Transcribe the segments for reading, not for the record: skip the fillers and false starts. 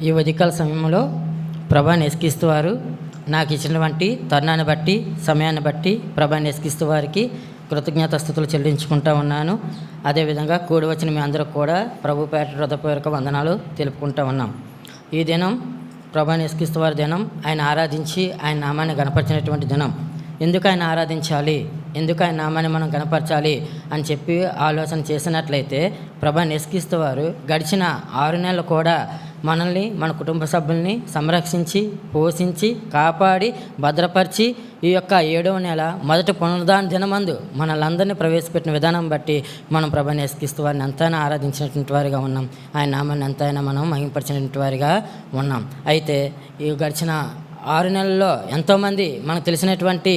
ఈ ఉదయకాల సమయంలో ప్రభాని యేసుక్రీస్తు వారు నాకు ఇచ్చినటువంటి తరుణాన్ని బట్టి సమయాన్ని బట్టి ప్రభాని యేసుక్రీస్తు వారికి కృతజ్ఞతాస్తుతులు చెల్లించుకుంటూ ఉన్నాను. అదేవిధంగా కూడి వచ్చిన మీ అందరూ కూడా ప్రభు పేట హృదయపూర్వక వందనాలు తెలుపుకుంటూ ఉన్నాం. ఈ దినం ప్రభాని యేసుక్రీస్తు వారి దినం. ఆయన ఆరాధించి ఆయన నామాన్ని గణపరిచినటువంటి దినం. ఎందుకు ఆయన ఆరాధించాలి, ఎందుకు ఆయన నామాన్ని మనం గణపరచాలి అని చెప్పి ఆలోచన చేసినట్లయితే ప్రభాని యేసుక్రీస్తు వారు గడిచిన 6 నెలలు కూడా మనల్ని, మన కుటుంబ సభ్యుల్ని సంరక్షించి, పోషించి, కాపాడి, భద్రపరిచి ఈ యొక్క 7వ నెల మొదటి పునరుద్ధాన దినమందు మనల్ని ప్రవేశపెట్టిన విధానం బట్టి మనం ప్రభాని యేసుక్రీస్తు వారిని ఎంతైనా ఆరాధించినటువంటి వారిగా ఉన్నాం. ఆయన నామాన్ని ఎంతైనా మనం మహిమపరిచినటువంటి వారిగా ఉన్నాం. అయితే ఈ గడిచిన 6 నెలల్లో ఎంతోమంది మనకు తెలిసినటువంటి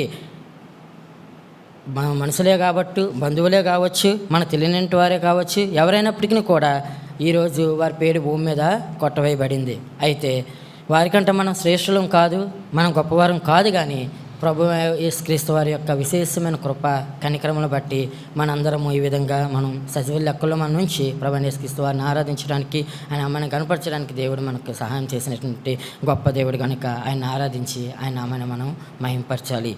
మనుషులే కావచ్చు, బంధువులే కావచ్చు, మనకు తెలియని వారే కావచ్చు, ఎవరైనప్పటికీ కూడా ఈరోజు వారి పేరు భూమి మీద కొట్టవేయబడింది. అయితే వారికంటే మనం శ్రేష్ఠులం కాదు, మనం గొప్పవారం కాదు, కానీ ప్రభు యేసుక్రీస్తు వారి యొక్క విశేషమైన కృప కనికరమును బట్టి మనందరము ఈ విధంగా మనం సజీవ లెక్కల్లో మన నుంచి ప్రభు యేసుక్రీస్తు వారిని ఆరాధించడానికి, ఆయన అమ్మని కనపరచడానికి దేవుడు మనకు సహాయం చేసినటువంటి గొప్ప దేవుడు కనుక ఆయన ఆరాధించి ఆయన అమ్మని మనం మహింపరచాలి.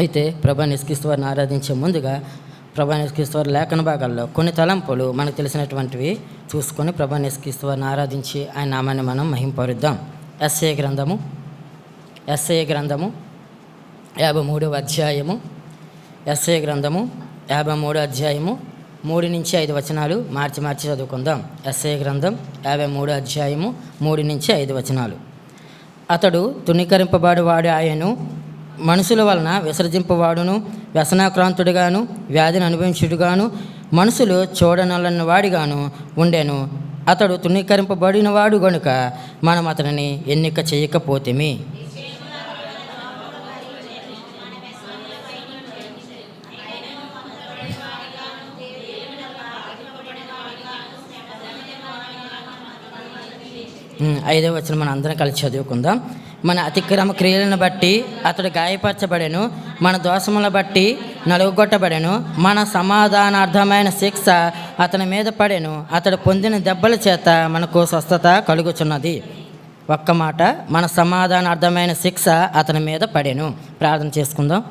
అయితే ప్రభు యేసుక్రీస్తు వారిని ఆరాధించే ముందుగా ప్రభు యేసుక్రీస్తు వారి లేఖన భాగాల్లో కొన్ని తలంపులు మనకు తెలిసినటువంటివి చూసుకొని ప్రభు యేసుక్రీస్తు వారిని ఆరాధించి ఆయన నామాన్ని మనం మహింపరుద్దాం. యెషయా గ్రంథము 53వ అధ్యాయము. యెషయా గ్రంథము 53వ అధ్యాయము 3 నుంచి 5 వచనాలు మార్చి చదువుకుందాం. యెషయా గ్రంథం 53వ అధ్యాయము 3 నుంచి 5 వచనాలు. అతడు తుణీకరింపబడు వాడు ఆయను, మనుషుల వలన విసర్జింపవాడును, వ్యసనాక్రాంతుడిగాను, వ్యాధిని అనుభవించుడుగాను, మనుషులు చూడనొల్లని వాడిగాను ఉండెను. అతడు తుణీకరింపబడిన వాడు గనుక మనం అతనిని ఎన్నిక చేయకపోతేమి. ఐదవ వచనం మనం అందరం కలిసి చదువుకుందాం. మన అతిక్రమ క్రియలను బట్టి అతడు గాయపరచబడెను, మన దోషములను బట్టి నలుగుగొట్టబడెను, మన సమాధానార్థమైన శిక్ష అతని మీద పడెను, అతడు పొందిన దెబ్బల చేత మనకు స్వస్థత కలుగుచున్నది. ఒక్క మాట, మన సమాధానార్థమైన శిక్ష అతని మీద పడెను. ప్రార్థన చేసుకుందాం.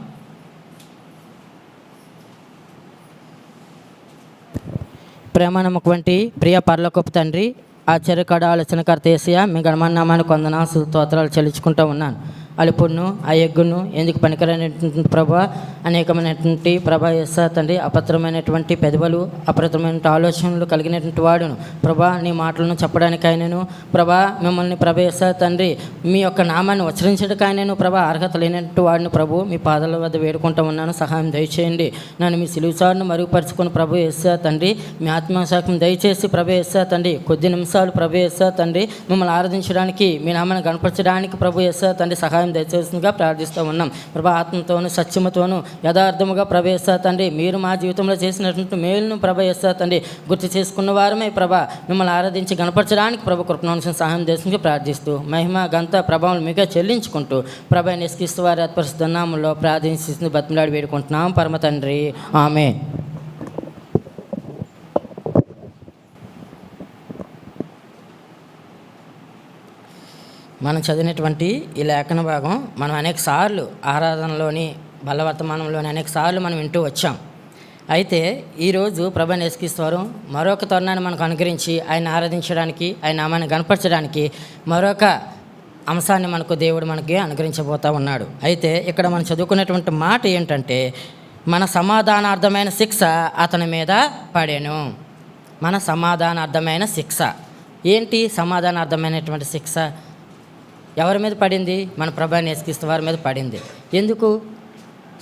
ప్రేమనమ్మటువంటి ప్రియ పరలోకపు తండ్రి, ఆశ్చర్యకర ఆలోచనకర్త యేసయ్య, మీ గణమానామాన్ని కొందనాలు స్తోత్రాలు చెల్లించుకుంటూ ఉన్నాను. అలుపును అయ్యగ్గును ఎందుకు పనికిరైనటువంటి ప్రభా, అనేకమైనటువంటి ప్రభా యేసయ్య తండ్రి, అపత్రమైనటువంటి పెదవులు, అపరితమైన ఆలోచనలు కలిగినటువంటి వాడును ప్రభా. నీ మాటలను చెప్పడానికైనాను ప్రభా, మిమ్మల్ని ప్రభా యేసయ్య తండ్రి మీ యొక్క నామాన్ని ఉచ్చరించడానికైనాను ప్రభా అర్హత లేనటువంటి వాడిని ప్రభు మీ పాదాల వద్ద వేడుకుంటూ ఉన్నాను. సహాయం దయచేయండి. నన్ను మీ సిలువుసారును మరుగుపరుచుకుని ప్రభు యేసయ్య తండ్రి మీ ఆత్మసాక్షం దయచేసి ప్రభు యేసయ్య తండ్రి కొద్ది నిమిషాలు ప్రభు యేసయ్య తండ్రి మిమ్మల్ని ఆరాధించడానికి, మీ నామాన్ని గణపరచడానికి ప్రభు యేసయ్య తండ్రి సహాయం దయచేసిందిగా ప్రార్థిస్తూ ఉన్నాం. ప్రభా, ఆత్మతోను సత్యముతోను యథార్థముగా ప్రభు యేసయ్య తండ్రి మీరు మా జీవితంలో చేసినటువంటి మేలును ప్రభు యేసయ్య తండ్రి గుర్తు చేసుకున్న వారమే ప్రభా మిమ్మల్ని ఆరాధించి గణపరచడానికి ప్రభు కృపణాంశం సహాయం చేసిందిగా ప్రార్థిస్తూ మహిమ గంత ప్రభావం మీకే చెల్లించుకుంటూ ప్రభు యేసుక్రీస్తు వారి అత్పరిశుద్ధ నామములో ప్రార్థించి బతిమలాడి వేడుకుంటున్నాం పరమ తండ్రి, ఆమేన్. మనం చదివినటువంటి ఈ లేఖన భాగం మనం అనేక సార్లు ఆరాధనలోని బలవర్తమానంలోని అనేక సార్లు మనం వింటూ వచ్చాం. అయితే ఈరోజు ప్రభు యేసుక్రీస్తు వారు మరొక తరుణాన్ని మనకు అనుగ్రహించి ఆయన ఆరాధించడానికి, ఆయన నామాన్ని గణపరచడానికి మరొక అంశాన్ని దేవుడు మనకి అనుగ్రహించబోతూ ఉన్నాడు. అయితే ఇక్కడ మనం చదువుకున్నటువంటి మాట ఏంటంటే, మన సమాధానార్థమైన శిక్ష అతని మీద పడెను. మన సమాధానార్థమైన శిక్ష ఏంటి? సమాధానార్థమైనటువంటి శిక్ష ఎవరి మీద పడింది? మన ప్రభు యేసుక్రీస్తు వారి మీద పడింది. ఎందుకు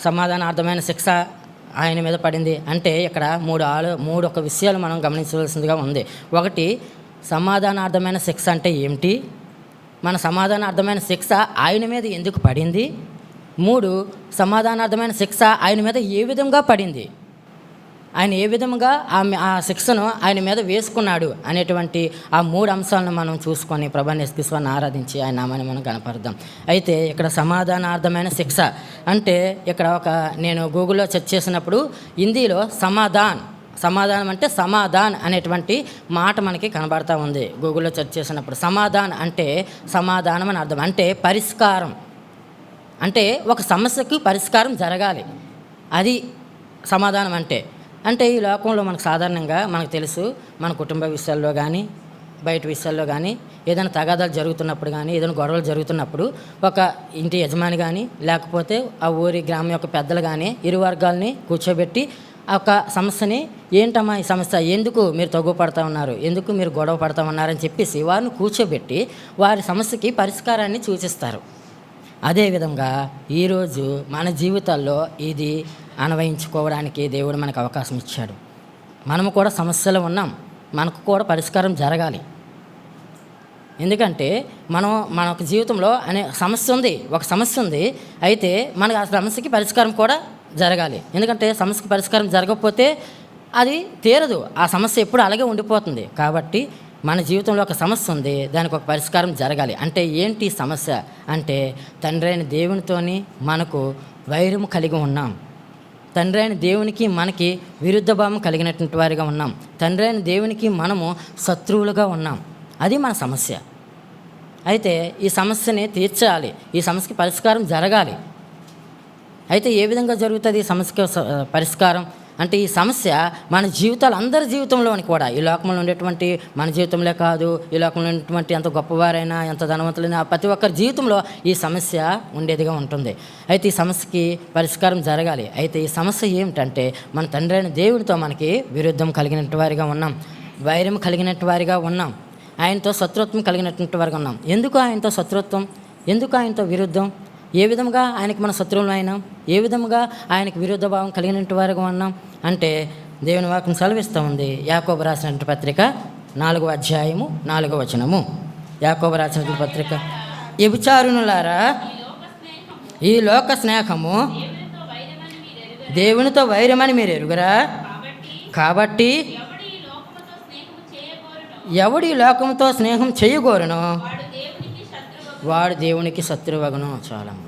సమాధానార్థమైన శిక్ష ఆయన మీద పడింది అంటే ఇక్కడ మూడు ఒక విషయాలు మనం గమనించవలసిందిగా ఉంది. ఒకటి, సమాధానార్థమైన శిక్ష అంటే ఏమిటి? మన సమాధానార్థమైన శిక్ష ఆయన మీద ఎందుకు పడింది? 3, సమాధానార్థమైన శిక్ష ఆయన మీద ఏ విధంగా పడింది, ఆయన ఏ విధంగా ఆ శిక్షను ఆయన మీద వేసుకున్నాడు అనేటువంటి ఆ 3 అంశాలను మనం చూసుకొని ప్రభు యేసుక్రీస్తు వారిని ఆరాధించి ఆయన నామాన్ని మనం కనపరుద్దాం. అయితే ఇక్కడ సమాధానార్థమైన శిక్ష అంటే ఇక్కడ నేను గూగుల్లో సెర్చ్ చేసినప్పుడు హిందీలో సమాధాన్ సమాధానం అంటే సమాధాన్ అనేటువంటి మాట మనకి కనబడతా ఉంది గూగుల్లో సెర్చ్ చేసినప్పుడు. సమాధాన్ అంటే సమాధానం అని అర్థం, అంటే పరిష్కారం, అంటే ఒక సమస్యకు పరిష్కారం జరగాలి, అది సమాధానం అంటే. అంటే ఈ లోకంలో మనకు సాధారణంగా మనకు తెలుసు, మన కుటుంబ విషయాల్లో కానీ బయట విషయాల్లో కానీ ఏదైనా తగాదాలు జరుగుతున్నప్పుడు కానీ ఏదైనా గొడవలు జరుగుతున్నప్పుడు ఒక ఇంటి యజమాని కానీ లేకపోతే ఆ ఊరి గ్రామం యొక్క పెద్దలు కానీ ఇరు వర్గాలని కూర్చోబెట్టి ఒక సమస్యని, ఏంటమ్మా ఈ సమస్య, ఎందుకు మీరు తగ్గుపడతా ఉన్నారు, ఎందుకు మీరు గొడవ పడతా ఉన్నారని చెప్పేసి వారిని కూర్చోబెట్టి వారి సమస్యకి పరిష్కారాన్ని సూచిస్తారు. అదేవిధంగా ఈరోజు మన జీవితాల్లో ఇది అన్వయించుకోవడానికి దేవుడు మనకు అవకాశం ఇచ్చాడు. మనము కూడా సమస్యలో ఉన్నాం, మనకు కూడా పరిష్కారం జరగాలి. ఎందుకంటే మనకు జీవితంలో ఒక సమస్య ఉంది, అయితే మనకు ఆ సమస్యకి పరిష్కారం కూడా జరగాలి. ఎందుకంటే సమస్యకి పరిష్కారం జరగకపోతే అది తీరదు, ఆ సమస్య ఎప్పుడు అలాగే ఉండిపోతుంది. కాబట్టి మన జీవితంలో ఒక సమస్య ఉంది, దానికి ఒక పరిష్కారం జరగాలి. అంటే ఏంటి సమస్య అంటే, తండ్రి అయిన దేవునితోని మనకు వైరము కలిగి ఉన్నాం, తండ్రి అయిన దేవునికి మనకి విరుద్ధ భావం కలిగినటువంటి వారిగా ఉన్నాం, తండ్రి అయిన దేవునికి మనము శత్రువులుగా ఉన్నాం. అది మన సమస్య. అయితే ఈ సమస్యని తీర్చాలి, ఈ సమస్యకి పరిష్కారం జరగాలి. అయితే ఏ విధంగా జరుగుతుంది ఈ సమస్యకి పరిష్కారం అంటే, ఈ సమస్య మన జీవితాలు అందరి జీవితంలోని కూడా, ఈ లోకంలో ఉండేటువంటి మన జీవితంలో కాదు, ఈ లోకంలో ఉండేటువంటి ఎంత గొప్పవారైనా ఎంత ధనవంతులైనా ప్రతి ఒక్కరి జీవితంలో ఈ సమస్య ఉండేదిగా ఉంటుంది. అయితే ఈ సమస్యకి పరిష్కారం జరగాలి. అయితే ఈ సమస్య ఏమిటంటే, మన తండ్రి అయిన దేవుడితో మనకి విరుద్ధం కలిగినట్టు వారిగా ఉన్నాం, వైరం కలిగినట్టు వారిగా ఉన్నాం, ఆయనతో శత్రుత్వం కలిగినటువంటి వారిగా ఉన్నాం. ఎందుకు ఆయనతో శత్రుత్వం, ఎందుకు ఆయనతో విరుద్ధం, ఏ విధంగా ఆయనకి మన శత్రువులు అయినాం, ఏ విధంగా ఆయనకి విరుద్ధ భావం కలిగినట్టు వారిగా ఉన్నాం అంటే, దేవుని వాక్యం సెలవిస్తూ ఉంది. యాకోబు రాసినటువంటి పత్రిక 4వ అధ్యాయము 4వ వచనము. యాకోబు రాసినటువంటి పత్రిక, వ్యభిచారునులారా ఈ లోక స్నేహము దేవునితో వైరమని మీరు ఎరుగురా, కాబట్టి ఎవడు ఈ లోకంతో స్నేహం చేయగోరును వాడు దేవునికి శత్రువగును. చాలమ్మ,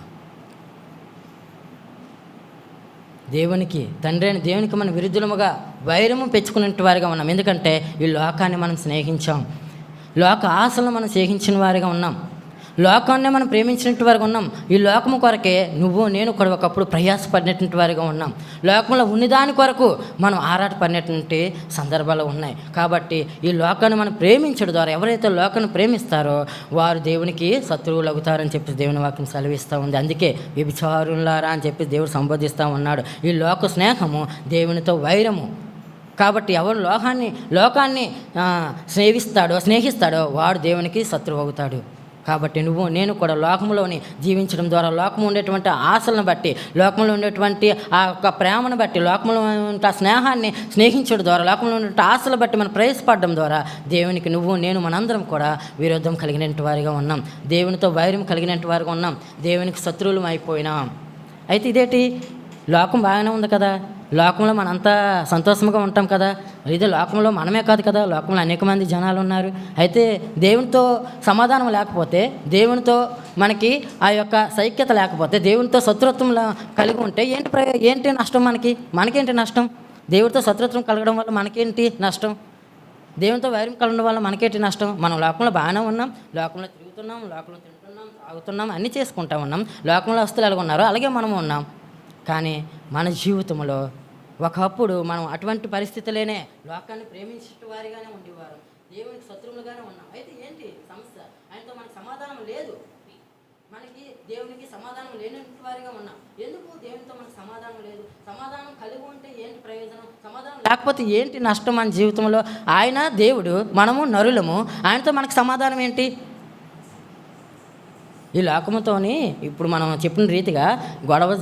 దేవునికి తండ్రి అయిన దేవునికి మనం విరుద్ధులముగా వైరము పెంచుకున్నట్టు వారిగా ఉన్నాం. ఎందుకంటే ఈ లోకాన్ని మనం స్నేహించాం, లోక ఆశలను మనం స్నేహించిన వారిగా ఉన్నాం, లోకాన్ని మనం ప్రేమించినట్టు వారిగా ఉన్నాం. ఈ లోకము కొరకే నువ్వు నేను కూడా ఒకప్పుడు ప్రయాసపడినటువంటి వారిగా ఉన్నాం, లోకంలో ఉన్నదాని కొరకు మనం ఆరాటపడినటువంటి సందర్భాలు ఉన్నాయి. కాబట్టి ఈ లోకాన్ని మనం ప్రేమించడం ద్వారా ఎవరైతే లోకాన్ని ప్రేమిస్తారో వారు దేవునికి శత్రువులు అవుతారని చెప్పి దేవుని వాక్యం సెలవిస్తూ ఉంది. అందుకే వ్యభిచారులారా అని చెప్పి దేవుడు సంబోధిస్తూ ఉన్నాడు. ఈ లోక స్నేహము దేవునితో వైరము. కాబట్టి ఎవరు లోకాన్ని స్నేహిస్తాడో వాడు దేవునికి శత్రువు అవుతాడు. కాబట్టి నువ్వు నేను కూడా లోకంలోని జీవించడం ద్వారా, లోకంలో ఉండేటువంటి ఆశలను బట్టి, లోకంలో ఉండేటువంటి ఆ యొక్క ప్రేమను బట్టి, లోకంలో ఉండే ఆ స్నేహాన్ని స్నేహించడం ద్వారా, లోకంలో ఉండే ఆశలు బట్టి మనం ప్రయాసపడడం ద్వారా దేవునికి నువ్వు నేను మనందరం కూడా విరోధం కలిగినటువంటి వారిగా ఉన్నాం, దేవునితో వైరం కలిగినటువంటి వారిగా ఉన్నాం, దేవునికి శత్రువులం అయిపోయినాం. అయితే ఇదేంటి, లోకం బాగానే ఉంది కదా, లోకంలో మనంతా సంతోషంగా ఉంటాం కదా, ఇది లోకంలో మనమే కాదు కదా, లోకంలో అనేక మంది జనాలు ఉన్నారు. అయితే దేవునితో సమాధానం లేకపోతే, దేవునితో మనకి ఆ యొక్క సైక్యత లేకపోతే, దేవునితో శత్రుత్వం కలిగి ఉంటే ఏంటి నష్టం, మనకేంటి నష్టం? దేవుడితో శత్రుత్వం కలగడం వల్ల మనకేంటి నష్టం? దేవునితో వైరం కలగడం వల్ల మనకేంటి నష్టం? మనం లోకంలో బాగానే ఉన్నాం, లోకంలో తిరుగుతున్నాం, లోకంలో తింటున్నాం, తాగుతున్నాం, అన్నీ చేసుకుంటా ఉన్నాం, లోకంలో వస్తువులు ఎలాగ ఉన్నారో అలాగే మనము ఉన్నాం. కానీ మన జీవితంలో ఒకప్పుడు మనం అటువంటి పరిస్థితులేనే లోకాన్ని ప్రేమించే వారిగానే ఉండేవారు, దేవునికి శత్రువులుగానే ఉన్నాం. అయితే ఏంటి సమస్య? ఆయనతో మనకు సమాధానం లేదు, మనకి దేవునికి సమాధానం లేనటువంటి వారిగా ఉన్నాం. ఎందుకు దేవునితో మనకు సమాధానం లేదు? సమాధానం కలిగి ఉంటే ఏంటి ప్రయోజనం? సమాధానం లేకపోతే ఏంటి నష్టం మన జీవితంలో? ఆయన దేవుడు, మనము నరులము, ఆయనతో మనకు సమాధానం ఏంటి? ఈ లోకముతోని ఇప్పుడు మనం చెప్పిన రీతిగా గొడవలు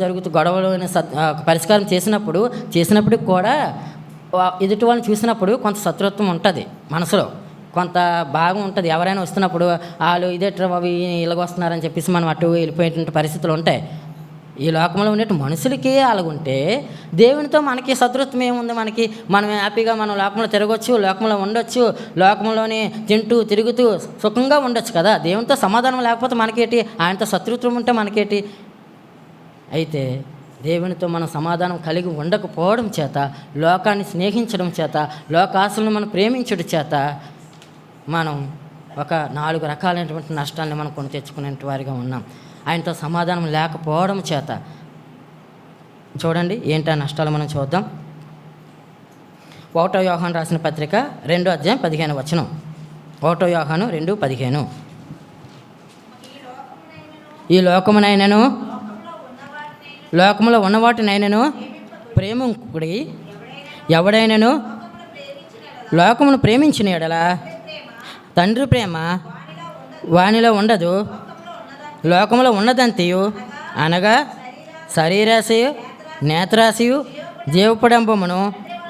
పరిష్కారం చేసినప్పుడు కూడా ఎదుటి వాళ్ళని చూసినప్పుడు కొంత శత్రుత్వం ఉంటుంది, మనసులో కొంత భాగం ఉంటుంది. ఎవరైనా వస్తున్నప్పుడు వాళ్ళు ఇదేట్రా అవి ఇలాగ వస్తున్నారని చెప్పేసి మనం అటు వెళ్ళిపోయేటువంటి పరిస్థితులు ఉంటాయి. ఈ లోకంలో ఉండే మనుషులకి అలాగుంటే దేవునితో మనకి శత్రుత్వం ఏముంది? మనం హ్యాపీగా మనం లోకంలో తిరగవచ్చు, లోకంలో ఉండొచ్చు, లోకంలోనే తిరుగుతూ సుఖంగా ఉండొచ్చు కదా. దేవునితో సమాధానం లేకపోతే మనకేటి? ఆయనతో శత్రుత్వం ఉంటే మనకేటి? అయితే దేవునితో మనం సమాధానం కలిగి ఉండకపోవడం చేత, లోకాన్ని స్నేహించడం చేత, లోకాశలను మనం ప్రేమించడం చేత మనం ఒక 4 రకాలైనటువంటి నష్టాలని మనం కొని తెచ్చుకునే వారిగా ఉన్నాం. ఆయనతో సమాధానం లేకపోవడం చేత. చూడండి ఏంటా నష్టాలు మనం చూద్దాం. 1 యోహాను రాసిన పత్రిక 2వ అధ్యాయం 15వ వచనం. 1 యోహాను 2:15. ఈ లోకమునైనను లోకములో ఉన్నవాటినైనను ప్రేమింపుడి ఎవడైనను లోకమును ప్రేమించిన ఎడల తండ్రి ప్రేమ వానిలో ఉండదు. లోకములో ఉన్నదంతయు అనగా శరీరాశయు, నేత్రాశయు, జీవపడంబమును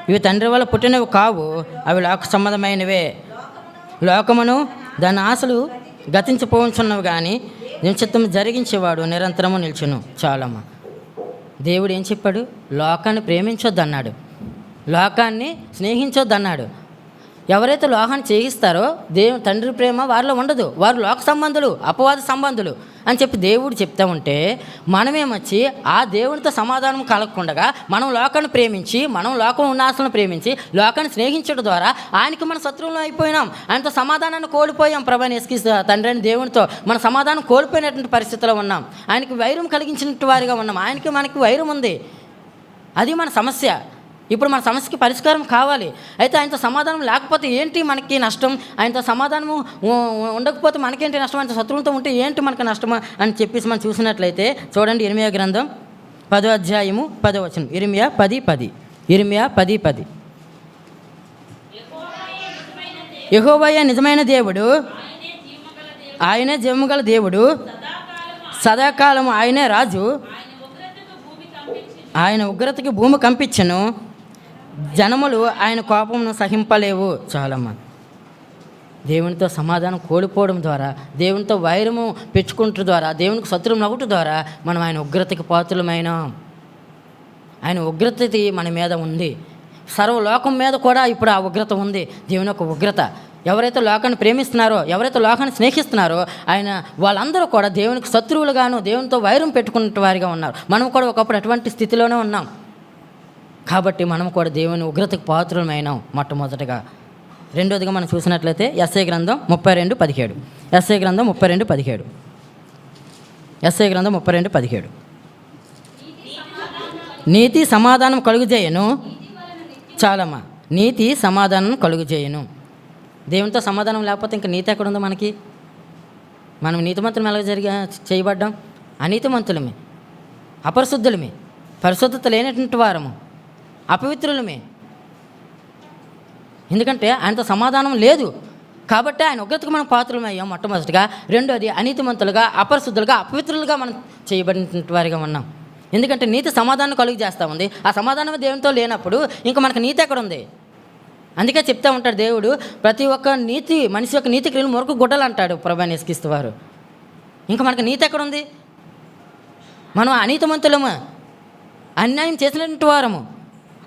ఇవి తండ్రి వల్ల పుట్టినవి కావు, అవి లోక సంబంధమైనవే. లోకమును దాని ఆశలు గతించిపోవచ్చున్నవి కానీ నిశ్చిత్తం జరిగించేవాడు నిరంతరము నిల్చును. చాలమ్మ. దేవుడు ఏం చెప్పాడు? లోకాన్ని ప్రేమించొద్దు అన్నాడు, లోకాన్ని స్నేహించొద్దు అన్నాడు. ఎవరైతే లోకాన్ని చేయిస్తారో తండ్రి ప్రేమ వారిలో ఉండదు, వారు లోక సంబంధులు, అపవాద సంబంధులు అని చెప్పి దేవుడు చెప్తా ఉంటే, మనమేమొచ్చి ఆ దేవునితో సమాధానం కలగకుండా మనం లోకాన్ని ప్రేమించి, మనం లోకం ఉన్నాసలను ప్రేమించి, లోకాన్ని స్నేహించడం ద్వారా ఆయనకి మన శత్రువులు అయిపోయినాం, ఆయనతో సమాధానాన్ని కోల్పోయాం. ప్రభువైన యేసుక్రీస్తు తండ్రి అయిన దేవునితో మన సమాధానం కోల్పోయినటువంటి పరిస్థితిలో ఉన్నాం. ఆయనకి వైరం కలిగించినట్టు వారిగా ఉన్నాం. ఆయనకి మనకి వైరం ఉంది. అది మన సమస్య. ఇప్పుడు మన సమస్యకి పరిష్కారం కావాలి. అయితే ఆయనతో సమాధానం లేకపోతే ఏంటి మనకి నష్టం? ఆయనతో సమాధానము ఉండకపోతే మనకేంటి నష్టం? ఆయనతో శత్రువులతో ఉంటే ఏంటి మనకు నష్టమా అని చెప్పేసి మనం చూసినట్లయితే చూడండి, ఇర్మియా గ్రంథం 10వ అధ్యాయము 10వ వచనం. ఇర్మియా 10:10. ఇర్మియా 10:10. యెహోవాయే నిజమైన దేవుడు, ఆయనే జీవముగల దేవుడు, సదాకాలము ఆయనే రాజు, ఆయన ఉగ్రతకి భూమి కంపించెను, జనములు ఆయన కోపమును సహింపలేవు. చాలమ్మా. దేవునితో సమాధానం కోల్పోవడం ద్వారా, దేవునితో వైరము పెంచుకుంటు ద్వారా, దేవునికి శత్రువులు నవ్వుట ద్వారా మనం ఆయన ఉగ్రతకి పాత్రులమైన. ఆయన ఉగ్రత మన మీద ఉంది. సర్వలోకం మీద కూడా ఇప్పుడు ఆ ఉగ్రత ఉంది. దేవుని యొక్క ఉగ్రత. ఎవరైతే లోకాన్ని ప్రేమిస్తున్నారో, ఎవరైతే లోకాన్ని స్నేహిస్తున్నారో ఆయన వాళ్ళందరూ కూడా దేవునికి శత్రువులుగాను, దేవునితో వైరం పెట్టుకున్న వారిగా ఉన్నారు. మనం కూడా ఒకప్పుడు అటువంటి స్థితిలోనే ఉన్నాం. కాబట్టి మనం కూడా దేవుని ఉగ్రతకు పాత్రులమైనాం మొట్టమొదటిగా. రెండోదిగా మనం చూసినట్లయితే యెషయా గ్రంథం 32:17. యెషయా గ్రంథం 32:17. యెషయా గ్రంథం 32:17. నీతి సమాధానం కలుగుజేయను. చాలమ్మా. నీతి సమాధానం కలుగుజేయను. దేవునితో సమాధానం లేకపోతే ఇంకా నీతి ఎక్కడుందో మనకి? మనం నీతిమంతులం ఎలా చేయబడ్డాం? అనీతిమంతులమే, అపరిశుద్ధులమే, పరిశుద్ధత లేనటువంటి వారము, అపవిత్రులమే. ఎందుకంటే ఆయనతో సమాధానం లేదు కాబట్టి ఆయన ఉగ్రతకు మనం పాత్రలమయ్యాం మొట్టమొదటిగా. రెండోది అనీతిమంతులుగా, అపరిశుద్ధులుగా, అపవిత్రులుగా మనం చేయబడినటువంటి వారిగా ఉన్నాం. ఎందుకంటే నీతి సమాధానం కలుగు చేస్తూ ఉంది. ఆ సమాధానం దేవునితో లేనప్పుడు ఇంకా మనకు నీతి ఎక్కడ ఉంది? అందుకే చెప్తా ఉంటాడు దేవుడు, ప్రతి ఒక్క నీతి మనిషి యొక్క నీతి క్రియలు మొరకు గుడ్డలు అంటాడు ప్రభువైన యేసుక్రీస్తు వారు. ఇంకా మనకు నీతి ఎక్కడుంది? మనం అనీతిమంతులము, అన్యాయం చేసినటువంటి వారము,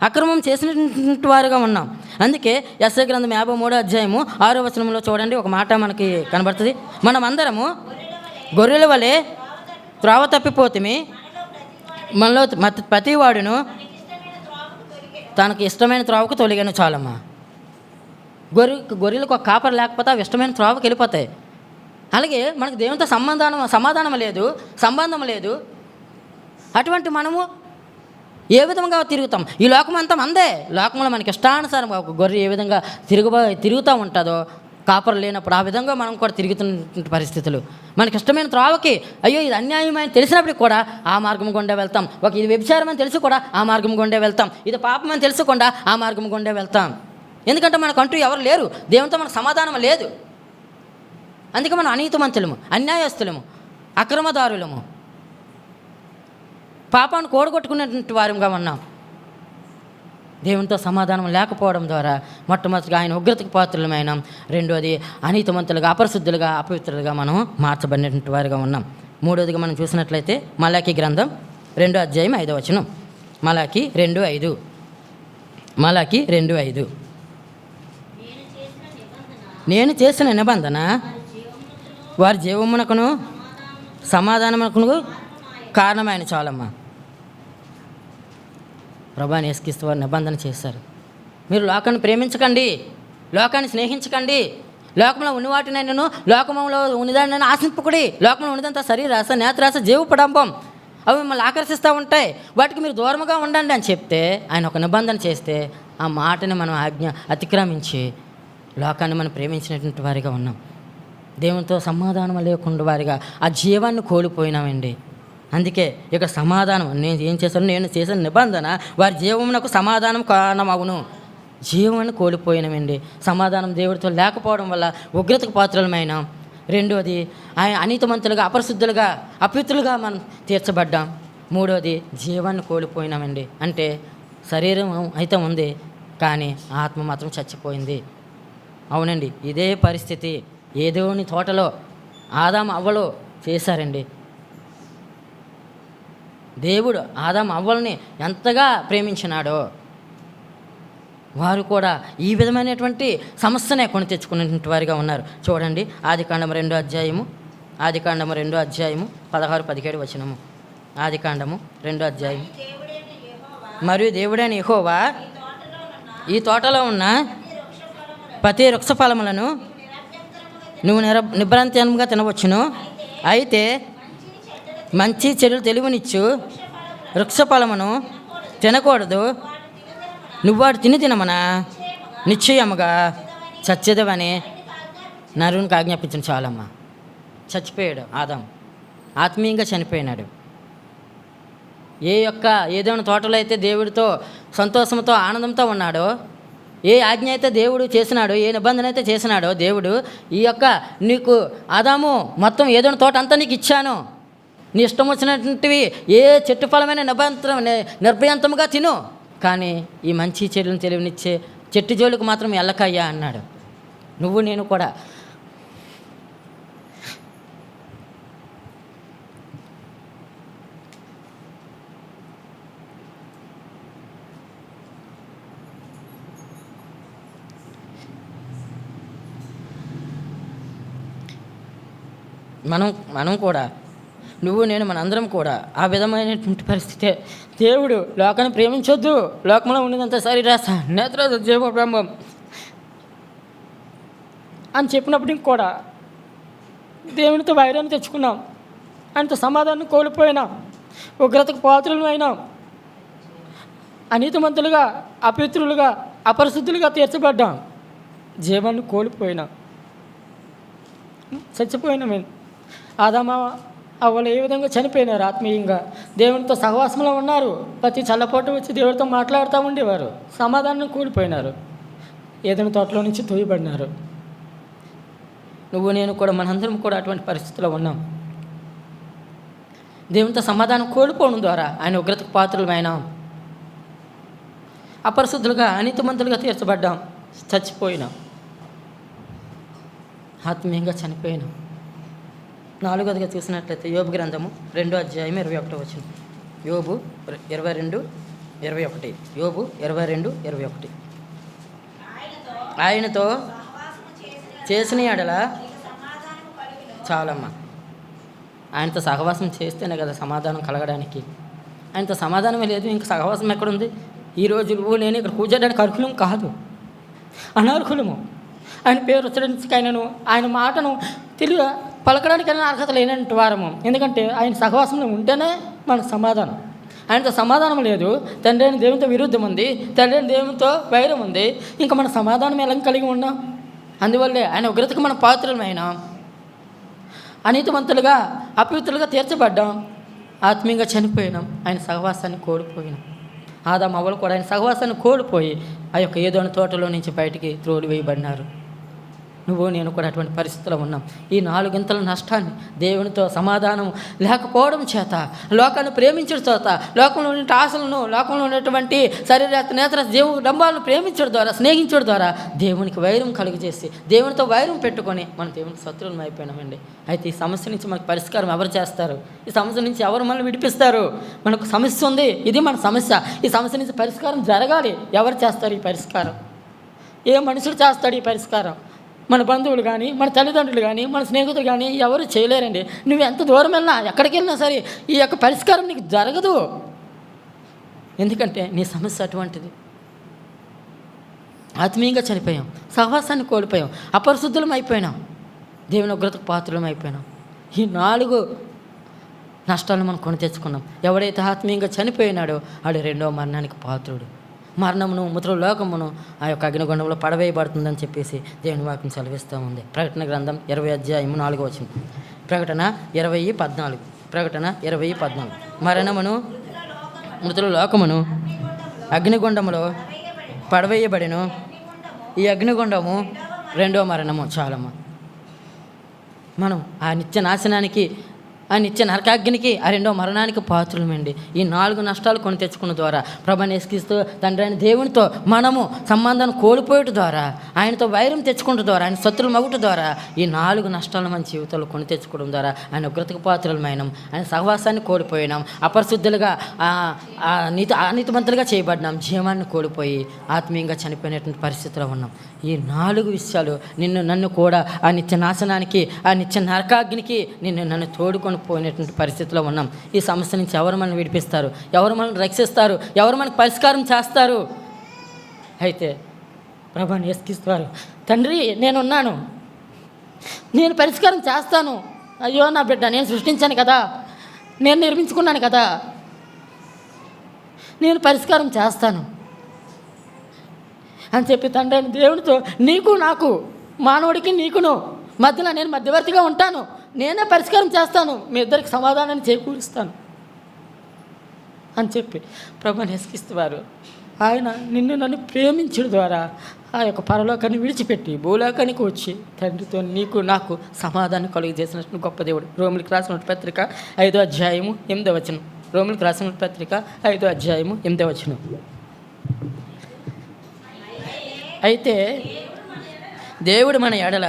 అక్రమం చేసినటువంటి వారుగా ఉన్నాం. అందుకే యెషయా గ్రంథం 53వ అధ్యాయము 6వ వచనంలో చూడండి ఒక మాట మనకి కనబడుతుంది. మనం అందరము గొర్రెల వలె త్రోవ తప్పిపోతిమి, మనలో ప్రతివాడును తనకు ఇష్టమైన త్రోవకు తొలిగాను. చాలమ్మా. గొర్రెలకు ఒక కాపరి లేకపోతే అవి ఇష్టమైన త్రోవకు వెళ్ళిపోతాయి. అలాగే మనకు దేవునితో సమాధానం లేదు, సంబంధం లేదు. అటువంటి మనము ఏ విధంగా తిరుగుతాం? ఈ లోకం అంతా మందే. లోకంలో మనకి ఇష్టానుసారం ఒక గొర్రె ఏ విధంగా తిరుగుతూ ఉంటుందో కాపరు లేనప్పుడు, ఆ విధంగా మనం కూడా తిరుగుతున్న పరిస్థితులు. మనకి ఇష్టమైన త్రోవకి అయ్యో ఇది అన్యాయమని తెలిసినప్పటికి కూడా ఆ మార్గం గుండే వెళ్తాం. ఇది వ్యభిచారం అని తెలిసి కూడా ఆ మార్గం గుండే వెళ్తాం. ఇది పాపం అని తెలుసుకుండా ఆ మార్గం గుండే వెళ్తాం. ఎందుకంటే మనకంటూ ఎవరు లేరు, దేవునితో మనకు సమాధానం లేదు. అందుకే మనం అనీతిమంతులము, అన్యాయస్తులము, అక్రమదారులము, పాపాన్ని కూడగొట్టుకునేటువంటి వారంగా ఉన్నాం. దేవునితో సమాధానం లేకపోవడం ద్వారా మొట్టమొదటిగా ఆయన ఉగ్రతకు పాత్రులమైన, రెండోది అనీతిమంతులుగా, అపరిశుద్ధులుగా, అపవిత్రులుగా మనం మార్చబడినటువంటి వారిగా ఉన్నాం. మూడోదిగా మనం చూసినట్లయితే మలాకీ గ్రంథం 2వ అధ్యాయం 5వ వచనం. మలాకీ 2:5. మలాకీ 2:5. నేను చేసిన నిబంధన వారి జీవమునకును సమాధానమునకును కారణమైన. చాలమ్మా. ప్రభువైన యేసుక్రీస్తు వారు నిబంధన చేశారు. మీరు లోకాన్ని ప్రేమించకండి, లోకాన్ని స్నేహించకండి, లోకంలో ఉన్న వాటినైనను లోకంలో ఉన్నదాన్ని ఆశింపకుడి, లోకంలో ఉన్నదంతా శరీరాశ, నేత్రాశ, జీవపడంబం, అవి మిమ్మల్ని ఆకర్షిస్తూ ఉంటాయి, వాటికి మీరు దూరంగా ఉండండి అని చెప్తే ఆయన ఒక నిబంధన చేస్తే ఆ మాటని మనం అతిక్రమించి లోకాన్ని మనం ప్రేమించినటువంటి వారిగా ఉన్నాం. దేవునితో సమాధానం లేకుండా వారిగా ఆ జీవాన్ని కోల్పోయినామండి. అందుకే ఇక సమాధానం నేను ఏం చేశాను, నేను చేసిన నిబంధన వారి జీవమునకు సమాధానం కారణమగును. జీవాన్ని కోల్పోయినామండి. సమాధానం దేవుడితో లేకపోవడం వల్ల ఉగ్రతకు పాత్రలమైన. రెండోది అనీతిమంతులుగా, అపరిశుద్ధులుగా, అపవిత్రులుగా మనం తీర్చబడ్డాం. మూడోది జీవాన్ని కోల్పోయినామండి. అంటే శరీరం అయితే ఉంది కానీ ఆత్మ మాత్రం చచ్చిపోయింది. అవునండి, ఇదే పరిస్థితి ఏదోని తోటలో ఆదాము అవ్వలు చేశారండి. దేవుడు ఆదాము అవ్వల్ని ఎంతగా ప్రేమించినాడో వారు కూడా ఈ విధమైనటువంటి సమస్యనే కొని తెచ్చుకున్నటువంటి వారిగా ఉన్నారు. చూడండి, ఆదికాండము 2వ అధ్యాయము 16-17 వచనము. ఆదికాండము 2వ అధ్యాయం. మరియు దేవుడైన యెహోవా ఈ తోటలో ఉన్న ప్రతి వృక్ష ఫలములను నువ్వు నిబ్రాంతంగా తినవచ్చును, అయితే మంచి చెడులు తెలివినిచ్చు వృక్ష ఫలమును తినకూడదు, నువ్వు వాడు తినమనా నిశ్చయముగా చచ్చేదవని నరునికి ఆజ్ఞాపించిన. చాలమ్మా, చచ్చిపోయాడు ఆదాము, ఆత్మీయంగా చనిపోయినాడు. ఏదైనా తోటలో అయితే దేవుడితో సంతోషంతో ఆనందంతో ఉన్నాడో, ఏ ఆజ్ఞ అయితే దేవుడు చేసినాడో, ఏ నిబంధన అయితే చేసినాడో దేవుడు, నీకు ఆదాము మొత్తం ఏదైనా తోట అంతా నీకు ఇచ్చాను, నీ ఇష్టం వచ్చినటువంటివి ఏ చెట్టు ఫలమైన నిర్భయంతముగా తిను, కానీ ఈ మంచి చెడులను తెలివినిచ్చే చెట్టు జోలికి మాత్రం వెళ్ళకయ్యా అన్నాడు. నువ్వు నేను కూడా మనం కూడా నువ్వు నేను మనందరం కూడా ఆ విధమైనటువంటి పరిస్థితే. దేవుడు లోకాన్ని ప్రేమించొద్దు, లోకంలో ఉన్నదంతా శరీరాశ, నేత్రాశ, జీవబ్రహ్మం అని చెప్పినప్పటికి కూడా దేవునితో వైరాన్ని తెచ్చుకున్నాం, ఆయనతో సమాధానం కోల్పోయినాం, ఉగ్రతకు పాత్రలు అయినాం, అనీతిమంతులుగా, అపవిత్రులుగా, అపరిశుద్ధులుగా తీర్చబడ్డాం, జీవాన్ని కోల్పోయినాం, చచ్చిపోయినాం. ఆదాము అవ్వలు ఏ విధంగా చనిపోయినారు ఆత్మీయంగా, దేవునితో సహవాసంలో ఉన్నారు, ప్రతి చల్లపోటు వచ్చి దేవుడితో మాట్లాడుతూ ఉండేవారు, సమాధానం కూలిపోయినారు, ఏదైనా తోటలో నుంచి తోయబడినారు. నువ్వు నేను కూడా మనందరం కూడా అటువంటి పరిస్థితిలో ఉన్నాం. దేవునితో సమాధానం కోల్పోవడం ద్వారా ఆయన ఉగ్రతకు పాత్రలమైనాం, అపరిశుద్ధులుగా, అనీతిమంతులుగా తీర్చబడ్డాం, చచ్చిపోయినాం, ఆత్మీయంగా చనిపోయినాం. 4వదిగా చూసినట్లయితే యోబు గ్రంథము 2వ అధ్యాయం 21 వచనం. యోబు 22:21. యోబు 22:21. ఆయనతో చేసిన ఎడల చాలమ్మా, ఆయనతో సహవాసం చేస్తేనే కదా సమాధానం కలగడానికి. ఆయనతో సమాధానమే లేదు, ఇంకా సహవాసం ఎక్కడుంది? ఈరోజు నువ్వు నేను ఇక్కడ కూర్చోడానికి అర్హులం కాదు, అనర్హులము. ఆయన పేరు ఉచ్చరించక ఆయన మాటను తెలియ పలకడానికైనా అర్హత లేనటువంటి వారము. ఎందుకంటే ఆయన సహవాసంలో ఉంటేనే మనకు సమాధానం. ఆయనతో సమాధానం లేదు, తండ్రి అయిన దేవునితో విరుద్ధం ఉంది, తండ్రి అయిన దేవునితో వైరం ఉంది, ఇంకా మన సమాధానం ఎలా కలిగి ఉన్నాం? అందువల్లే ఆయన ఉగ్రతకు మన పాత్రలమైనా, అనీతిమంతులుగా, అపవిత్రులుగా తీర్చబడ్డాం, ఆత్మీయంగా చనిపోయినాం, ఆయన సహవాసాన్ని కోల్పోయినాం. ఆదాము అవ్వలు కూడా ఆయన సహవాసాన్ని కోల్పోయి ఆ యొక్క ఏదోని తోటలో నుంచి బయటికి త్రోడి వేయబడినారు. నువ్వు నేను కూడా అటువంటి పరిస్థితుల్లో ఉన్నాం. ఈ 4 గింతల నష్టాన్ని దేవునితో సమాధానం లేకపోవడం చేత, లోకాన్ని ప్రేమించడం చేత, లోకంలో ఉన్న ఆశలను, లోకంలో ఉన్నటువంటి శరీర నేత్ర జీవ డంబాలను ప్రేమించడం ద్వారా, స్నేహించడం ద్వారా దేవునికి వైరం కలుగజేసి, దేవునితో వైరం పెట్టుకొని మన దేవునికి శత్రువులం అయిపోయినామండి. అయితే ఈ సమస్య నుంచి మనకు పరిష్కారం ఎవరు చేస్తారు? ఈ సమస్య నుంచి ఎవరు మనల్ని విడిపిస్తారు? మనకు సమస్య ఉంది, ఇది మన సమస్య, ఈ సమస్య నుంచి పరిష్కారం జరగాలి. ఎవరు చేస్తారు ఈ పరిష్కారం? ఏ మనుషుడు చేస్తాడు ఈ పరిష్కారం? మన బంధువులు కానీ, మన తల్లిదండ్రులు కానీ, మన స్నేహితులు కానీ ఎవరు చేయలేరండి. నువ్వు ఎంత దూరం వెళ్ళినా, ఎక్కడికి వెళ్ళినా సరే ఈ యొక్క పరిష్కారం నీకు జరగదు. ఎందుకంటే నీ సమస్య అటువంటిది. ఆత్మీయంగా చనిపోయాం, సహవాసాన్ని కోల్పోయాం, అపరిశుద్ధులం అయిపోయినాం, దేవుని ఉగ్రతకు పాత్రలం అయిపోయినాం. ఈ 4 నష్టాలను మనం కొని తెచ్చుకున్నాం. ఎవడైతే ఆత్మీయంగా చనిపోయినాడో వాడు రెండవ మరణానికి పాత్రుడు. మరణమును ముద్రలోకమును ఆ యొక్క అగ్నిగుండంలో పడవేయబడుతుందని చెప్పేసి దేవుని వాక్యం సెలవిస్తూ ఉంది. ప్రకటన గ్రంథం 20:4. ప్రకటన 20:14. ప్రకటన 20:14. మరణమును మృతులలోకమును అగ్నిగుండములో పడవేయబడిను. ఈ అగ్నిగుండము రెండో మరణము. చాలమ్మ, మనం ఆ నిత్య నాశనానికి, ఆ నిత్య నరకాగ్నికి, ఆ రెండో మరణానికి పాత్రులమండి. ఈ 4 నష్టాలు కొని తెచ్చుకున్న ద్వారా, ప్రభువుని యేసుక్రీస్తు తండ్రి అయిన దేవునితో మనము సంబంధాన్ని కోల్పోయేట ద్వారా, ఆయనతో వైరం తెచ్చుకోవడం ద్వారా, ఆయన శత్రులు మగుట ద్వారా ఈ 4 నష్టాలను మన జీవితంలో కొని తెచ్చుకోవడం ద్వారా ఆయన ఉగ్రతకు పాత్రలమైనాం, ఆయన సహవాసాన్ని కోల్పోయినాం, అపరిశుద్ధులుగా అనీతిమంతులుగా చేయబడినాం, జీవాన్ని కోల్పోయి ఆత్మీయంగా చనిపోయినటువంటి పరిస్థితిలో ఉన్నాం. ఈ 4 విషయాలు నన్ను కూడా ఆ నిత్య నాశనానికి, ఆ నిత్య నరకాగ్నికి నన్ను తోడుకొని పోయినటువంటి పరిస్థితిలో ఉన్నాం. ఈ సమస్య నుంచి ఎవరు మనల్ని విడిపిస్తారు? ఎవరు మనల్ని రక్షిస్తారు? ఎవరు మనకు పరిష్కారం చేస్తారు? అయితే ప్రభువుని యేసుక్రీస్తు, తండ్రి నేనున్నాను, నేను పరిష్కారం చేస్తాను. అయ్యో నా బిడ్డ, నేను సృష్టించాను కదా, నేను నిర్మించుకున్నాను కదా, నేను పరిష్కారం చేస్తాను అని చెప్పి తండ్రి అయిన దేవునితో, నీకు నాకు, మానవుడికి నీకును మధ్యలో నేను మధ్యవర్తిగా ఉంటాను, నేనే పరిష్కారం చేస్తాను, మీ ఇద్దరికి సమాధానాన్ని చేకూరుస్తాను అని చెప్పి ప్రభువుని యేసుక్రీస్తు ఆయన నన్ను ప్రేమించడం ద్వారా ఆ యొక్క పరలోకాన్ని విడిచిపెట్టి భూలోకానికి వచ్చి తండ్రితో నీకు నాకు సమాధానం కలుగజేసినట్టు గొప్ప దేవుడు. రోమిలికి రాసిన పత్రిక 5:8. రోమిలికి రాసిన పత్రిక 5:8. అయితే దేవుడు మన ఎడల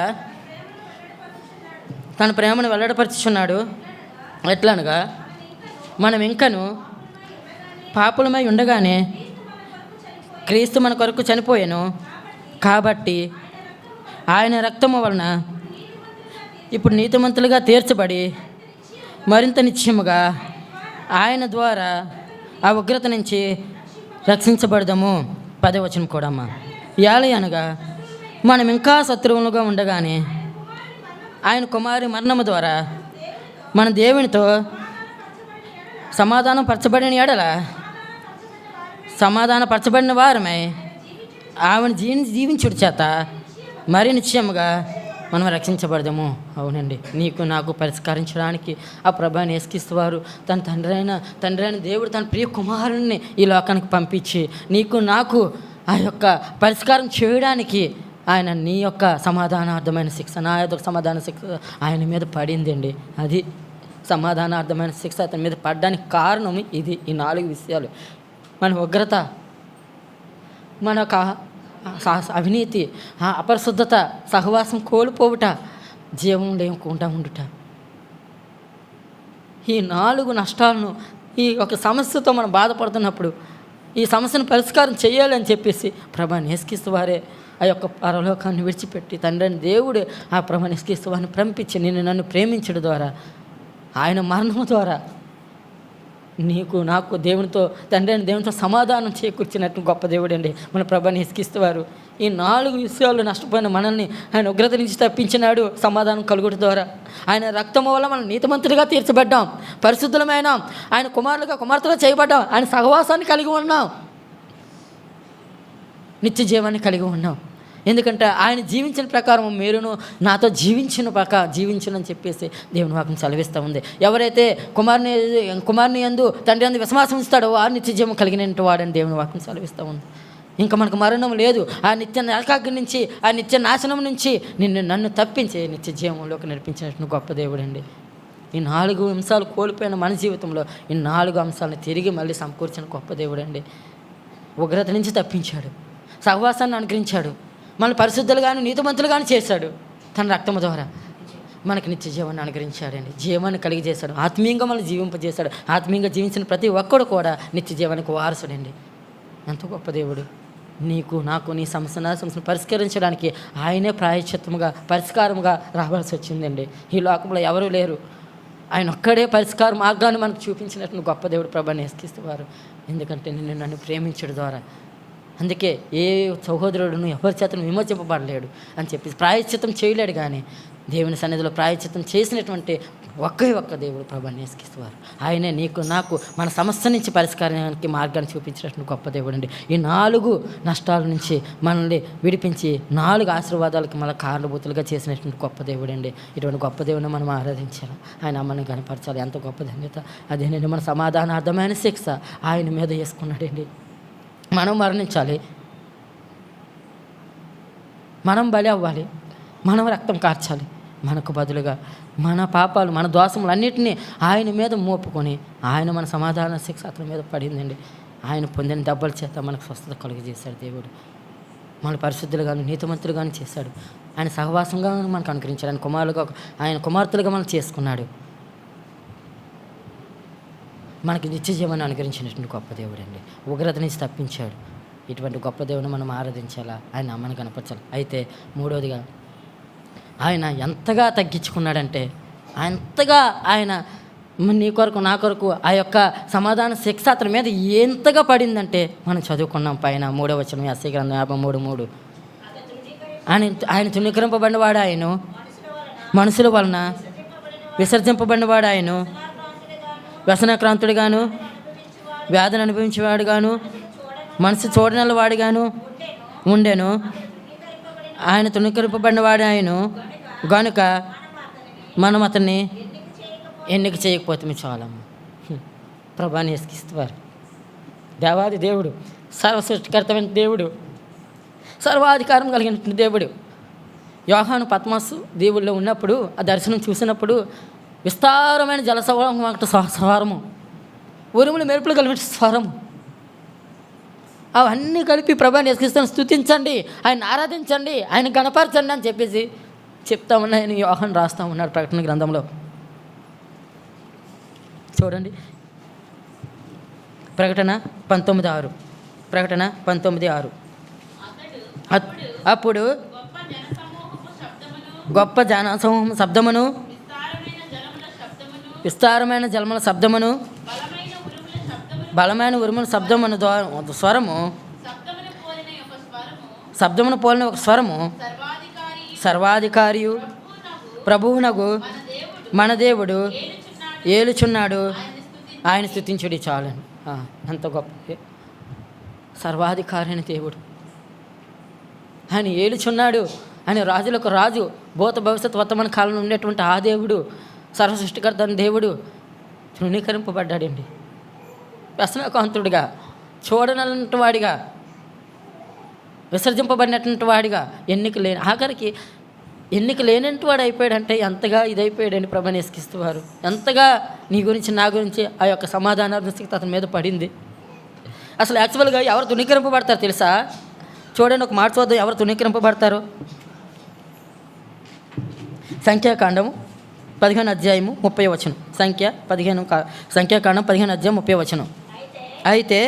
తన ప్రేమను వెల్లడపరుచుచున్నాడు. ఎట్లనగా మనం ఇంకను పాపులమై ఉండగానే క్రీస్తు మన కొరకు చనిపోయాను కాబట్టి ఆయన రక్తము వలన ఇప్పుడు నీతిమంతులుగా తీర్చబడి మరింత నిశ్చయముగా ఆయన ద్వారా ఆ ఉగ్రత నుంచి రక్షించబడదాము. 10వ వచనం కూడా అమ్మ. అనగా మనం ఇంకా శత్రువులుగా ఉండగానే ఆయన కుమారి మరణము ద్వారా మన దేవునితో సమాధానం పరచబడిన ఎడల సమాధానపరచబడిన వారమై ఆమెను జీవించుడి చేత మరి నిశ్చయముగా మనం రక్షించబడదాము. అవునండి, నీకు నాకు పరిష్కరించడానికి ఆ ప్రభువుని యేసుక్రీస్తు తన తండ్రి అయిన దేవుడు తన ప్రియ కుమారుణ్ణి ఈ లోకానికి పంపించి నీకు నాకు ఆ యొక్క పరిష్కారం చేయడానికి ఆయన నీ యొక్క సమాధానార్థమైన శిక్ష, నా యొక్క సమాధాన శిక్ష ఆయన మీద పడిందండి. అది సమాధానార్థమైన శిక్ష అతని మీద పడడానికి కారణం ఇది. ఈ 4 విషయాలు: మన ఉగ్రత, మన యొక్క అవినీతి, అపరిశుద్ధత, సహవాసం కోల్పోవుట, జీవం లేకుండా ఉండుట. ఈ 4 నష్టాలను ఈ ఒక సమస్యతో మనం బాధపడుతున్నప్పుడు ఈ సమస్యను పరిష్కారం చేయాలని చెప్పేసి ప్రభువుని యేసుక్రీస్తు ఆ యొక్క పరలోకాన్ని విడిచిపెట్టి తండ్రి దేవుడు ఆ ప్రభువుని యేసుక్రీస్తు పంపించి నన్ను ప్రేమించడం ద్వారా, ఆయన మరణం ద్వారా నీకు నాకు దేవునితో తండ్రి అయిన దేవునితో సమాధానం చేకూర్చినట్టు గొప్ప దేవుడు అండి మన ప్రభువుని యేసుక్రీస్తు. ఈ 4 విషయాలు నష్టపోయిన మనల్ని ఆయన ఉగ్రత నుంచి తప్పించినాడు సమాధానం కలుగుట ద్వారా. ఆయన రక్తము వల్ల మనం నీతిమంతులుగా తీర్చబడ్డాం, పరిశుద్ధులమైన ఆయన కుమార్తెలుగా చేయబడ్డాం, ఆయన సహవాసాన్ని కలిగి ఉన్నాం, నిత్య జీవాన్ని కలిగి ఉన్నాం. ఎందుకంటే ఆయన జీవించిన ప్రకారం మీరును నాతో జీవించనని చెప్పేసి దేవుని వాక్యం సెలవిస్తూ ఉంది. ఎవరైతే కుమారుని యందు తండ్రి యందు విశ్వాసం ఉంచుతాడో వారు నిత్య జీవం కలిగిన వాడని దేవుని వాక్యం సెలవిస్తూ ఉంది. ఇంకా మనకు మరణం లేదు. ఆ నిత్య నరకాగ్ని నుంచి, ఆ నిత్య నాశనం నుంచి నన్ను తప్పించి నిత్య జీవంలోకి నడిపించినట్టు గొప్ప దేవుడు అండి. ఈ 4 అంశాలు కోల్పోయిన మన జీవితంలో ఈ 4 అంశాలను తిరిగి మళ్ళీ సమకూర్చిన గొప్ప దేవుడు అండి. ఉగ్రత నుంచి తప్పించాడు, సహవాసాన్ని అనుగ్రహించాడు, మనల్ని పరిశుద్ధులుగాను నీతిమంతులుగాను చేశాడు, తన రక్తము ద్వారా మనకు నిత్య జీవాన్ని అనుగ్రహించాడండి, జీవాన్ని కలిగజేశాడు, ఆత్మీయంగా మనల్ని జీవింపజేశాడు. ఆత్మీయంగా జీవించిన ప్రతి ఒక్కడు కూడా నిత్య జీవానికి వారసుడండి. ఎంతో గొప్ప దేవుడు. నీకు నాకు నీ సమస్యను పరిష్కరించడానికి ఆయనే ప్రాయశ్చిత్తముగా పరిష్కారముగా రావాల్సి వచ్చిందండి. ఈ లోకంలో ఎవరూ లేరు, ఆయన ఒక్కడే పరిష్కార మార్గాన్ని మనకు చూపించినట్టు గొప్ప దేవుడు ప్రభువుని యేసుక్రీస్తు. ఎందుకంటే నిన్ను నన్ను ప్రేమించడం ద్వారా. అందుకే ఏ సహోదరుడును ఎవరి చేతను విమోచింపబడలేడు అని చెప్పి ప్రాయశ్చిత్తం చేయలేడు. కానీ దేవుని సన్నిధిలో ప్రాయశ్చిత్తం చేసినటువంటి ఒక్క దేవుడు ప్రభువుని యేసుక్రీస్తువారు. ఆయనే నీకు నాకు మన సమస్య నుంచి పరిష్కారానికి మార్గాన్ని చూపించినటువంటి గొప్ప దేవుడు అండి. ఈ 4 నష్టాల నుంచి మనల్ని విడిపించి 4 ఆశీర్వాదాలకు మన కారణభూతులుగా చేసినటువంటి గొప్ప దేవుడు అండి. ఇటువంటి గొప్ప దేవుడిని మనం ఆరాధించాలి, ఆయన అమ్మని కనపరచాలి. ఎంత గొప్ప ధన్యత అదేనండి. మన సమాధానార్థమైన శిక్ష ఆయన మీద వేసుకున్నాడండి. మనం మరణించాలి, మనం బలి అవ్వాలి, మనం రక్తం కార్చాలి. మనకు బదులుగా మన పాపాలు మన దోషములన్నిటినీ ఆయన మీద మోపుకొని ఆయన మన సమాధాన శిక్ష అతని మీద పడిందండి. ఆయన పొందిన దెబ్బల చేత మనకు స్వస్థత కలుగజేశాడు దేవుడు. మన పరిశుద్ధులుగాను నీతిమంతులుగాను చేశాడు. ఆయన సహవాసంగా మనకు అనుగ్రహించాడు. ఆయన కుమార్తెలుగా మనం చేసుకున్నాడు. మనకి నిత్య జీవాన్ని అనుగ్రహించినటువంటి గొప్ప దేవుడు అండి. ఉగ్రత నుంచి తప్పించాడు. ఇటువంటి గొప్ప దేవుని మనం ఆరాధించాలా, ఆయన అమ్మని కనపరచాలి. అయితే 3వదిగా ఆయన ఎంతగా తగ్గించుకున్నాడంటే, ఎంతగా ఆయన నీ కొరకు నా కొరకు ఆ యొక్క సమాధాన శిక్ష అతని మీద ఎంతగా పడిందంటే మనం చదువుకున్నాం పైన 3వ వచనం యెషయా గ్రంథం 53:3. ఆయన తృణీకరింపబడినవాడు, ఆయన మనుషుల వలన విసర్జింపబడినవాడు, ఆయన వ్యసనక్రాంతుడిగాను వ్యాధిని అనుభవించేవాడుగాను మనసు చూడనల్లవాడుగాను ఉండెను. ఆయన తృణీకరింపబడినవాడు, ఆయన గనుక మనం అతన్ని ఎన్నిక చేయకపోతే చాలమ్మ. ప్రభువుని యేసుక్రీస్తువారు దేవాది దేవుడు, సర్వసృష్టికర్తమైన దేవుడు, సర్వాధికారం కలిగిన దేవుడు. యోహాను పద్మసు దేవుళ్ళలో ఉన్నప్పుడు ఆ దర్శనం చూసినప్పుడు విస్తారమైన జలసవరం స్వరము, ఉరుములు మెరుపులు కలిగిన స్వరము, అవన్నీ కలిపి ప్రభువుని యేసుక్రీస్తుని స్తుతించండి, ఆయన ఆరాధించండి, ఆయన గణపరచండి అని చెప్పేసి చెప్తా ఉన్నాయని యోహాను రాస్తూ ఉన్నాడు ప్రకటన గ్రంథంలో. చూడండి, ప్రకటన 19:6. ప్రకటన 19:6. అప్పుడు గొప్ప జనసమూహం శబ్దమును, విస్తారమైన జలముల శబ్దమును, బలమైన ఉరుముల శబ్దమును, స్వరము, శబ్దమును పోలిన ఒక స్వరము, సర్వాధికారియు ప్రభువునగు మన దేవుడు ఏలుచున్నాడు, ఆయన స్తుతించుడి చాలని. అంత గొప్ప సర్వాధికారి అయిన దేవుడు, ఆయన ఏలుచున్నాడు, ఆయన రాజులకు రాజు, భూత భవిష్యత్ వర్తమాన కాలంలో ఉండేటువంటి ఆ దేవుడు, సర్వసృష్టికర్త అని దేవుడు తృణీకరింపబడ్డాడండి. వ్యసనకాంతుడిగా, చూడనటువంటి వాడిగా, విసర్జింపబడినటువంటి వాడిగా, ఆఖరికి ఎన్నిక లేనటువంటి వాడు అయిపోయాడంటే ఎంతగా ఇదైపోయాడండి ప్రభువుని యేసుక్రీస్తువారు. ఎంతగా నీ గురించి నా గురించి ఆ యొక్క సమాధాన దృష్టి అతని మీద పడింది. అసలు యాక్చువల్గా ఎవరు తృణీకరింపబడతారు తెలుసా? చూడండి, ఒక మాట చూద్దాం, ఎవరు తృణీకరింపబడతారు. సంఖ్యాకాండము 15:30. సంఖ్యాకాండం 15:30. అయితే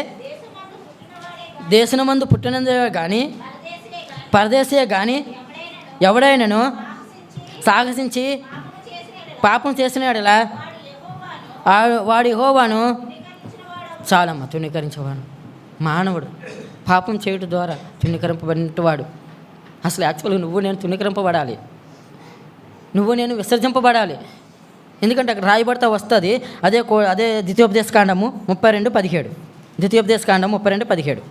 దేశమందు పుట్టినందే కానీ పరదేశే కానీ ఎవడైనాను సాహసించి పాపం చేసినాడలా వాడి యెహోవాను చాలమ్మ తృణీకరించేవాడు. మానవుడు పాపం చేయడం ద్వారా తృణీకరింపబడినవాడు. అసలు యాక్చువల్గా నువ్వు నేను తృణీకరింపబడాలి, నువ్వు నేను విసర్జింపబడాలి. ఎందుకంటే అక్కడ రాయబడతా వస్తుంది. అదే ద్వితీయోపదేశకాండము 32:17. ద్వితీయోపదేశకాండము 32:17.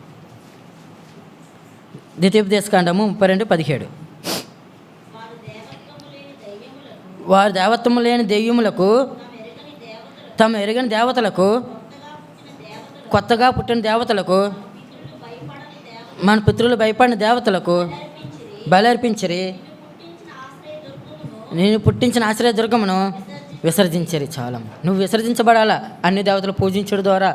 ద్వితీయోపదేశకాండము 32:17. వారు దేవత్వము లేని దెయ్యములకు, తమ ఎరగని దేవతలకు, కొత్తగా పుట్టిన దేవతలకు, మన పితరులు భయపడిన దేవతలకు బలి అర్పించరి, నేను పుట్టించిన ఆశ్రయదుర్గమును విసర్జించరి. చాలా నువ్వు విసర్జించబడాలా. అన్ని దేవతలు పూజించడం ద్వారా,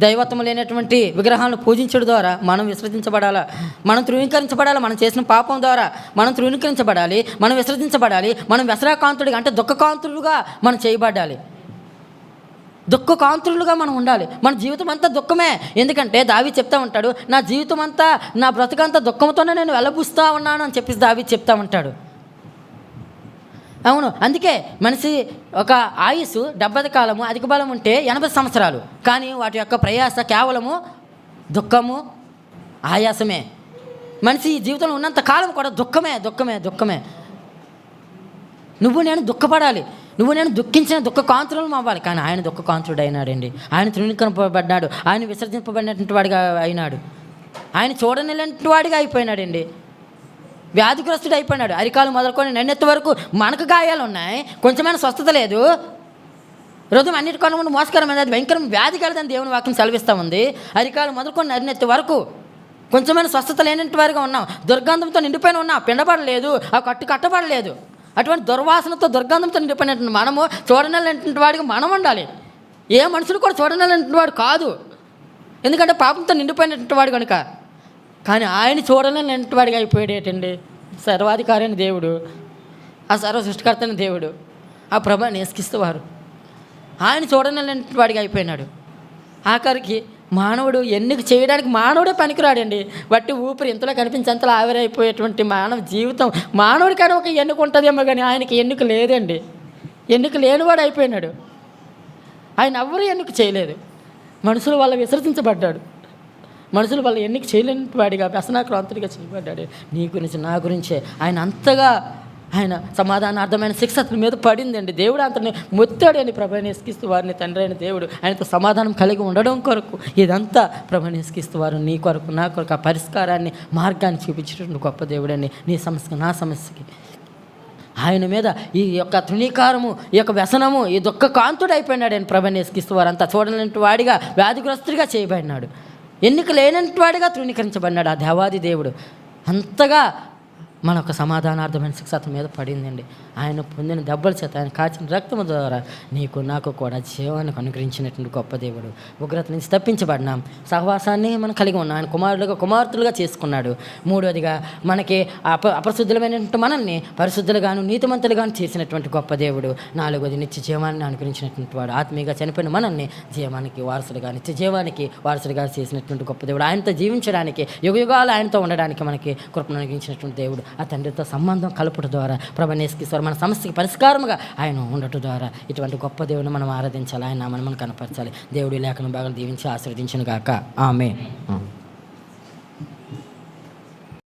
దైవత్వం లేనటువంటి విగ్రహాలను పూజించడం ద్వారా మనం విసర్జించబడాలా, మనం తృణీకరించబడాలి. మనం చేసిన పాపం ద్వారా మనం తృణీకరించబడాలి, మనం విసర్జించబడాలి. మనం వ్యసనకాంతుడిగా అంటే దుఃఖకాంతులుగా మనం చేయబడాలి, దుఃఖకాంతులుగా మనం ఉండాలి. మన జీవితం అంతా దుఃఖమే. ఎందుకంటే దావీదు చెప్తా ఉంటాడు, నా జీవితం అంతా, నా బ్రతుకంతా దుఃఖంతోనే నేను వెలబుస్తూ ఉన్నాను అని చెప్పేసి దావీదు చెప్తా ఉంటాడు. అవును, అందుకే మనిషి ఒక ఆయుస్సు 70 కాలము, అధిక బలం ఉంటే 80 సంవత్సరాలు. కానీ వాటి యొక్క ప్రయాస కేవలము దుఃఖము, ఆయాసమే. మనిషి ఈ జీవితంలో ఉన్నంత కాలం కూడా దుఃఖమే దుఃఖమే దుఃఖమే. నువ్వు నేను దుఃఖపడాలి, నువ్వు నేను దుఃఖించిన దుఃఖ కాంతులను అవ్వాలి. కానీ ఆయన దుఃఖ కాంతుడు అయినాడండి. ఆయన తృణీకరింపబడ్డాడు, ఆయన విసర్జింపబడినటువంటి వాడిగా అయినాడు, ఆయన చూడనిలాంటి వాడిగా అయిపోయినాడండి. వ్యాధిగ్రస్తుడు అయిపోయినాడు. అరికాలు మొదలుకొని నన్నెత్తి వరకు మనకు గాయాలు ఉన్నాయి, కొంచెమైనా స్వస్థత లేదు. హృదయం అన్నిటికన్నా మోసకరమైనది, అది భయంకరం వ్యాధి కలదని దేవుని వాక్యం సెలవిస్తూ ఉంది. అరికాలు మొదలుకొని నన్నెత్తి వరకు కొంచెమైనా స్వస్థత లేనటువంటి వారిగా ఉన్నాం, దుర్గంధంతో నిండిపోయిన ఉన్నాం, పిండబడలేదు, ఆ కట్టు కట్టబడలేదు. అటువంటి దుర్వాసనతో దుర్గంధంతో నిండిపోయినటువంటి మనము చూడనటువంటి వాడికి మనం ఉండాలి. ఏ మనుషులు కూడా చూడనటువంటి వాడు కాదు, ఎందుకంటే పాపంతో నిండిపోయినటువంటి వాడు కనుక. కానీ ఆయన చూడలేనటువంటి వాడిగా అయిపోయాడేటండి. సర్వాధికారి అయిన దేవుడు, ఆ సర్వ సృష్టికర్త అయిన దేవుడు, ఆ ప్రభాని ఎస్కిస్తేవారు ఆయన చూడలేనటువంటి వాడిగా అయిపోయినాడు. ఆఖరికి మానవుడు ఎన్నిక చేయడానికి మానవుడే పనికిరాడండి. బట్టి ఊపిరి ఇంతలో కనిపించేంతలో ఆవిరైపోయేటువంటి మానవ జీవితం మానవుడికైనా ఒక ఎన్నిక ఉంటుందేమో, కానీ ఆయనకి ఎన్నిక లేదండి. ఎన్నిక లేనివాడు అయిపోయినాడు. ఆయన ఎవ్వరూ ఎన్నిక చేయలేదు, మనుషుల వల్ల విసర్జించబడ్డాడు. మనుషుల వల్ల ఎన్నిక చేయలేని వాడిగా వ్యసనాక్రాంతుడిగా చేయబడ్డాడు. నీ గురించి నా గురించే ఆయన అంతగా ఆయన సమాధానార్థమైన శిక్ష అతని మీద పడిందండి. దేవుడు అతన్ని మొత్తాడని ప్రభుని ఎస్కిస్తూ వారిని తండ్రి అయిన దేవుడు ఆయనతో సమాధానం కలిగి ఉండడం కొరకు ఇదంతా ప్రభుని ఎస్కిస్తూ వారు నీ కొరకు నా కొరకు ఆ పరిష్కారాన్ని మార్గాన్ని చూపించేటువంటి గొప్ప దేవుడని నీ సమస్యకి నా సమస్యకి ఆయన మీద ఈ యొక్క తృణీకారము, ఈ యొక్క వ్యసనము, ఈ దుఃఖ కాంతుడు అయిపోయినాడని ప్రభుని ఎస్కిస్తూ వారు అంతా చూడలేని వాడిగా వ్యాధిగ్రస్తుడిగా చేయబడినాడు. ఎన్నిక లేనటువంటి వాడిగా తృణీకరించబడినాడు. ఆ దేవాది దేవుడు అంతగా మన యొక్క సమాధానార్థమైన శిక్ష అతని మీద పడిందండి. ఆయన పొందిన దెబ్బల చేత, ఆయన కాచిన రక్తము ద్వారా నీకు నాకు కూడా జీవాన్ని అనుగ్రహించినటువంటి గొప్ప దేవుడు. ఉగ్రత నుంచి తప్పించబడినాం, సహవాసాన్ని మనం కలిగి ఉన్నాం, ఆయన కుమార్తెలుగా చేసుకున్నాడు. మూడవదిగా మనకి అపరిశుద్ధులమైనటువంటి మనల్ని పరిశుద్ధులుగాను నీతిమంతులుగాను చేసినటువంటి గొప్ప దేవుడు. నాలుగవది నిత్య జీవాన్ని అనుగ్రహించినటువంటి వాడు. ఆత్మీయంగా చనిపోయిన మనల్ని జీవానికి వారసులుగా, నిత్య జీవానికి వారసులుగా చేసినటువంటి గొప్ప దేవుడు. ఆయనతో జీవించడానికి, యుగయుగాలు ఆయనతో ఉండడానికి మనకి కృపను అనుగ్రహించినటువంటి దేవుడు. ఆ తండ్రితో సంబంధం కలుపుట ద్వారా ప్రభుని యేసుక్రీస్తు మన సమస్యకి పరిష్కారముగా ఆయన ఉండటం ద్వారా ఇటువంటి గొప్ప దేవుని మనం ఆరాధించాలి, ఆయన నామమును మనం కనపరచాలి. దేవుడి లేఖన భాగం దీవించి ఆశీర్వదించును గాక. ఆమేన్.